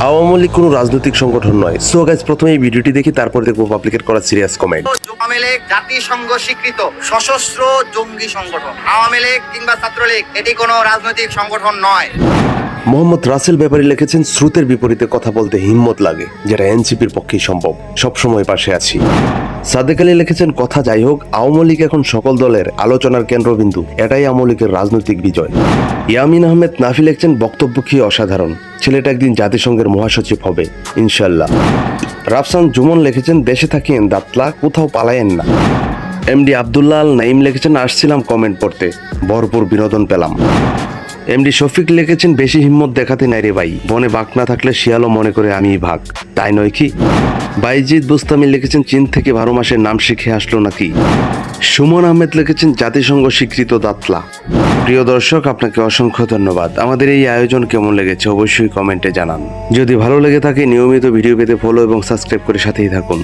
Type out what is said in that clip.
আওয়ামী লীগ কোনো রাজনৈতিক সংগঠন নয়। সো গাইস, প্রথমে এই ভিডিওটি দেখি, তারপর দেখবো পাবলিকের করা সিরিয়াস কমেন্ট। আওয়ামী লীগ জাতিসংঘ স্বীকৃত সশস্ত্র জঙ্গি সংগঠন। আওয়ামী লীগ কিংবা ছাত্রলীগ এটি কোনো রাজনৈতিক সংগঠন নয়। মোহাম্মদ রাসেল ব্যাপারী লিখেছেন, স্রোতের বিপরীতে কথা বলতে হিম্মত লাগে, যেটা এনসিপির পক্ষেই সম্ভব। সবসময় পাশে আছি। সাদেক আলী লিখেছেন, কথা যাই হোক, আওয়ামী লীগ এখন সকল দলের আলোচনার কেন্দ্রবিন্দু। এটাই আওয়ামী লীগের রাজনৈতিক বিজয়। ইয়ামিন আহমেদ নাফি লিখছেন, বক্তব্য কি অসাধারণ। ছেলেটা একদিন জাতিসংঘের মহাসচিব হবে ইনশাল্লাহ। রাফসান জুমন লিখেছেন, দেশে থাকেন দাতলা, কোথাও পালায়েন না। এমডি আব্দুল্লাহ আল নাইম লিখেছেন, আসছিলাম কমেন্ট পড়তে, ভরপুর বিনোদন পেলাম। এমডি শফিক লিখেছেন, বেশি হিম্মত দেখাতে নাই রে ভাই, বনে বাঘ না থাকলে শিয়ালও মনে করে আমিই ভাগ, তাই নয় কি? বাইজিদ বুস্তামি লিখেছেন, চীন থেকে 12 মাসের নাম শিখে আসলো নাকি। সুমন আহমেদ লিখেছেন, জাতিসংঘ স্বীকৃত দাতলা। প্রিয় দর্শক, আপনাকে অসংখ্য ধন্যবাদ। আমাদের এই আয়োজন কেমন লেগেছে অবশ্যই কমেন্টে জানান। যদি ভালো লেগে থাকে নিয়মিত ভিডিও পেতে ফলো এবং সাবস্ক্রাইব করে সাথেই থাকুন।